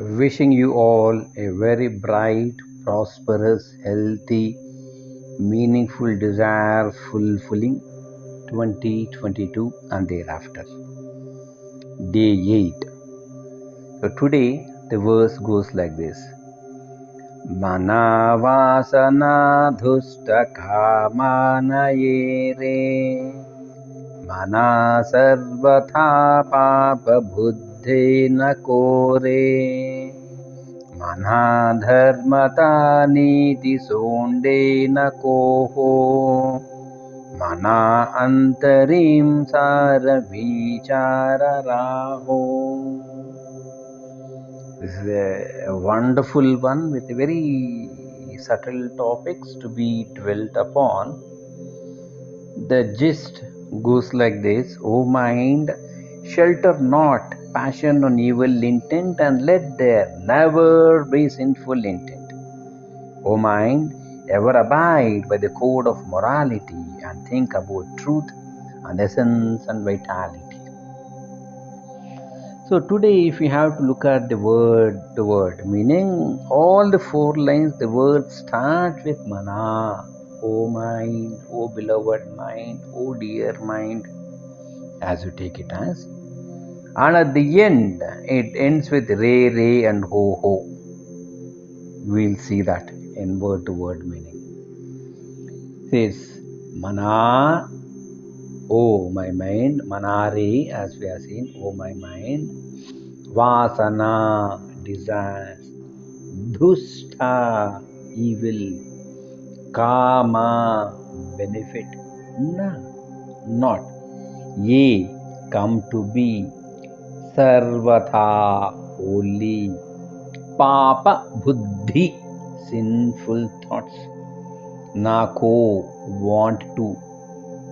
Wishing you all a very bright, prosperous, healthy, meaningful, desire fulfilling 2022 and thereafter. Day 8. So today the verse goes like this. Manavasana dhusta kamanaye re Mana sarvatha papa buddhe na kore Mana dharmata niti sonde na koho Mana antarim sara vichara raho. This is a wonderful one with very subtle topics to be dwelt upon. The gist goes like this: O mind, shelter not passion on evil intent, and let there never be sinful intent. O mind, ever abide by the code of morality and think about truth and essence and vitality. So today, if we have to look at the word, meaning all the 4 lines, the word starts with mana. O mind, O beloved mind, O dear mind, as you take it as. And at the end, it ends with re, re and ho, ho. We'll see that in word to word meaning. It says, mana, O my mind, manare, as we have seen, O my mind. Vasana, desires. Dhusta, evil. Kama, benefit. Na, not. Ye, come to be. Sarvatha, holy. Papa, buddhi, sinful thoughts. Nako, want to.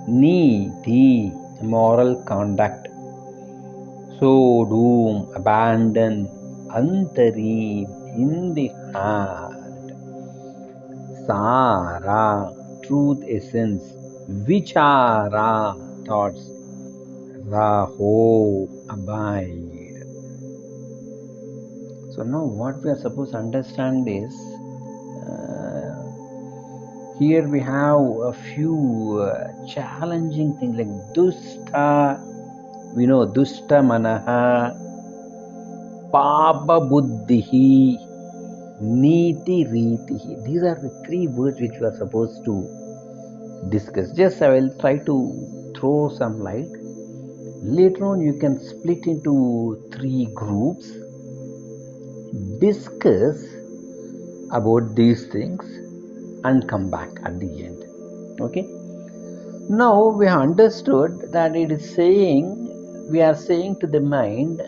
Niti, moral conduct. So doom, abandon, antarim, in the heart. Sara, truth essence. Vichara, thoughts. Raho, abide. So now what we are supposed to understand is, here we have a few challenging things like dusta. We know dusta manaha, papa buddhihi, niti ritihi. These are the 3 words which we are supposed to discuss. Just I will try to throw some light. Later on you can split into 3 groups, discuss about these things and come back at the end. Okay. Now we have understood that it is saying, we are saying to the mind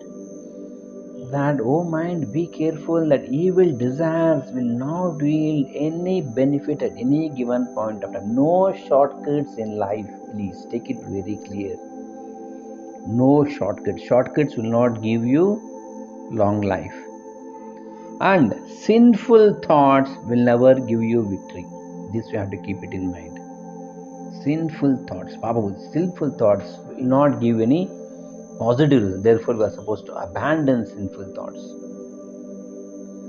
that, oh mind, be careful that evil desires will not yield any benefit at any given point of time. No shortcuts in life, please take it very clear. No shortcuts. Shortcuts will not give you long life. And sinful thoughts will never give you victory. This we have to keep it in mind. Sinful thoughts, sinful thoughts will not give any positive result. Therefore, we are supposed to abandon sinful thoughts.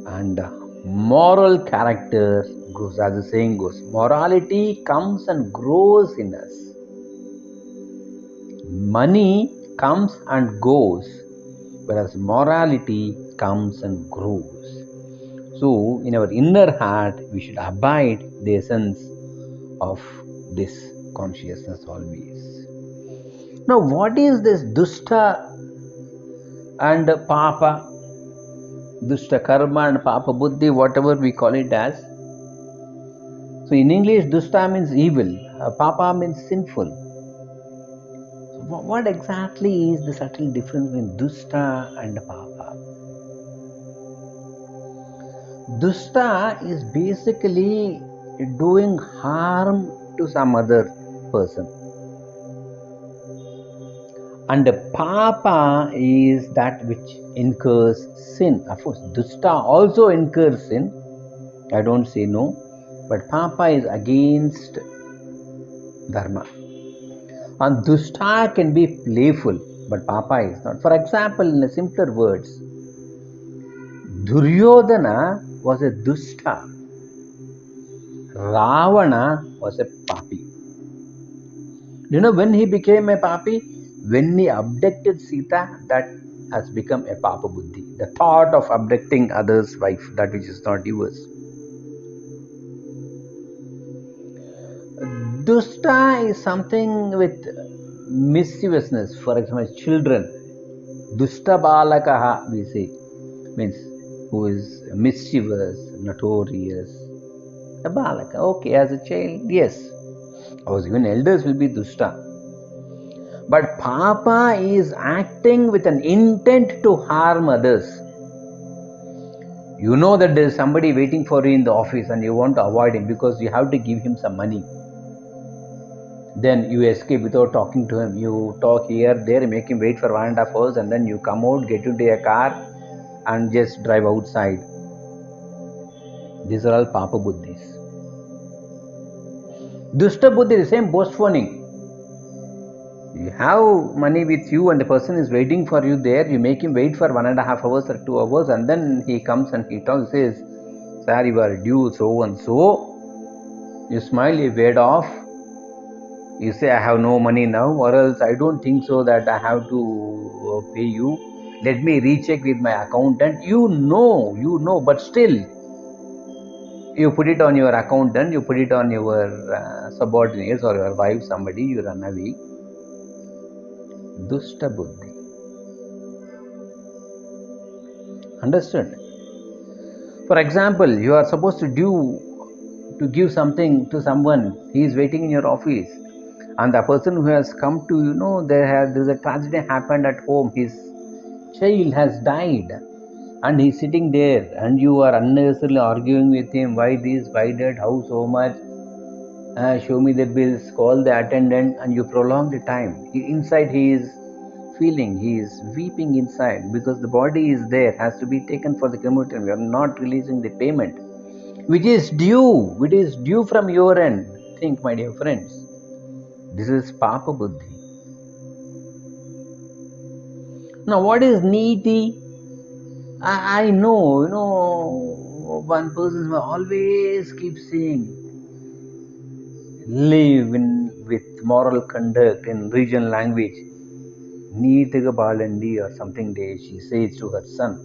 And moral character grows, as the saying goes, morality comes and grows in us. Money comes and goes, whereas morality comes and grows. So, in our inner heart, we should abide the essence of this consciousness always. Now, what is this dusta and papa? Dusta karma and papa buddhi, whatever we call it as. So, in English, dusta means evil, papa means sinful. So what exactly is the subtle difference between dusta and papa? Dusta is basically doing harm to some other person. And the papa is that which incurs sin. Of course, dusta also incurs sin. I don't say no. But papa is against dharma. And dusta can be playful, but papa is not. For example, in simpler words, Duryodhana was a dusta. Ravana was a papi. When he became a papi? When he abducted Sita, that has become a papa buddhi. The thought of abducting others' wife, that which is not yours. Dusta is something with mischievousness. For example, children. Dusta balakaha, we say, means who is mischievous, notorious. A balaka, okay, as a child, yes. Or even elders will be dusta. But papa is acting with an intent to harm others. You know that there is somebody waiting for you in the office and you want to avoid him because you have to give him some money. Then you escape without talking to him. You talk here, there, make him wait for 1.5 hours, and then you come out, get into a car and just drive outside. These are all papa buddhis. Dusta buddhi is the same, postponing. You have money with you and the person is waiting for you there. You make him wait for 1.5 hours or 2 hours, and then he comes and he talks, says, "Sir, you are due so and so." You smile, you wait off. You say, "I have no money now," or else, "I don't think so that I have to pay you. Let me recheck with my accountant." You know, but still, you put it on your accountant, you put it on your subordinates or your wife, somebody, you run away. Dusta buddhi. Understood? For example, you are supposed to give something to someone. He is waiting in your office, and the person who has come to there's a tragedy happened at home. His child has died, and he's sitting there, and you are unnecessarily arguing with him. Why this? Why that? How so much? Show me the bills. Call the attendant, and you prolong the time. Inside, he is feeling, he is weeping inside because the body is there, has to be taken for the cremation. We are not releasing the payment, which is due from your end. Think, my dear friends, this is papa buddhi. Now, what is niti? I know, one person will always keep saying, live with moral conduct in regional language. Neetaga Balandi or something she says to her son.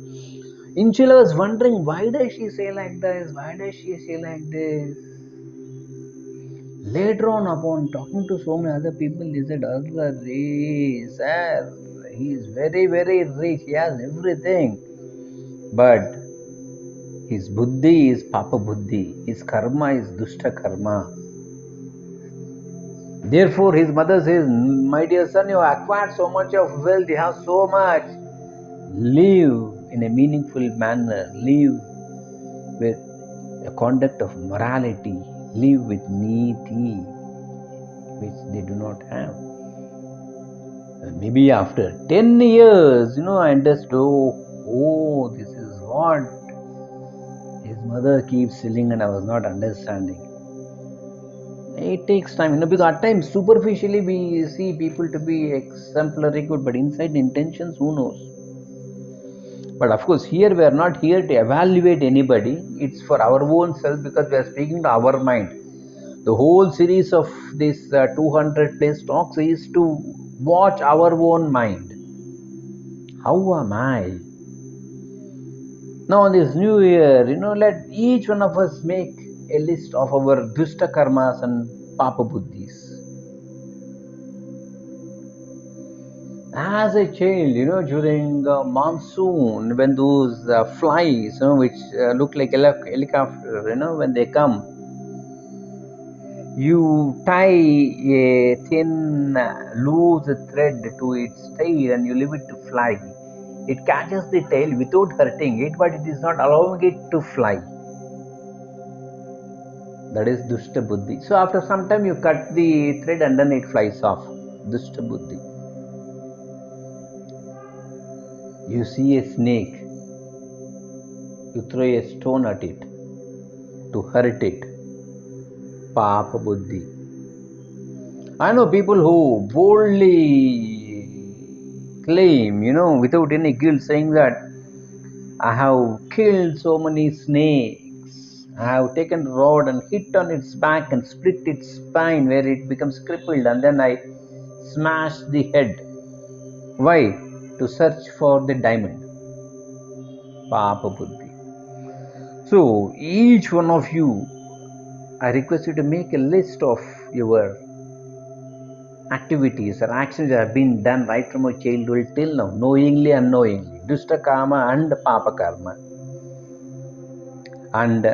Inchila was wondering, why does she say like this? Why does she say like this? Later on, upon talking to so many other people, he said, sir, he is very, very rich. He has everything. But his buddhi is papa buddhi. His karma is dushta karma. Therefore, his mother says, my dear son, you have acquired so much of wealth. You have so much. Live in a meaningful manner. Live with a conduct of morality. Live with niti, which they do not have. Maybe after 10 years, I understood, this is what his mother keeps telling and I was not understanding. It takes time, because at times superficially we see people to be exemplary good, but inside the intentions, who knows? But of course, here we are not here to evaluate anybody. It's for our own self, because we are speaking to our mind. The whole series of this 200 plus talks is to watch our own mind. How am I? Now, on this new year, let each one of us make a list of our dushta karmas and papa buddhis. As a child, during monsoon, when those flies, which look like helicopter, when they come, you tie a thin, loose thread to its tail and you leave it to fly. It catches the tail without hurting it, but it is not allowing it to fly. That is dushta buddhi. So after some time, you cut the thread and then it flies off. Dushta buddhi. You see a snake, you throw a stone at it to hurt it. Papa buddhi. I know people who boldly claim, without any guilt, saying that I have killed so many snakes. I have taken a rod and hit on its back and split its spine where it becomes crippled, and then I smash the head. Why? To search for the diamond. Papa Buddhi. So, each one of you, I request you to make a list of your activities or actions that have been done right from your childhood till now, knowingly, unknowingly, dusta karma and papa karma, and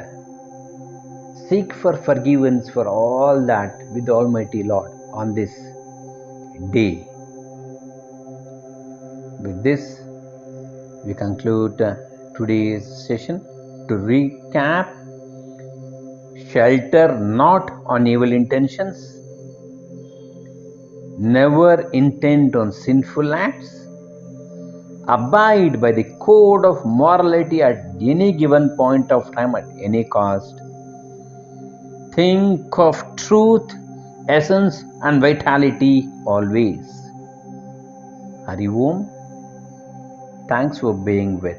seek for forgiveness for all that with the Almighty Lord on this day. With this, we conclude today's session. To recap, shelter not on evil intentions, never intend on sinful acts, abide by the code of morality at any given point of time, at any cost, think of truth, essence, and vitality always. Hari Om. Thanks for being with.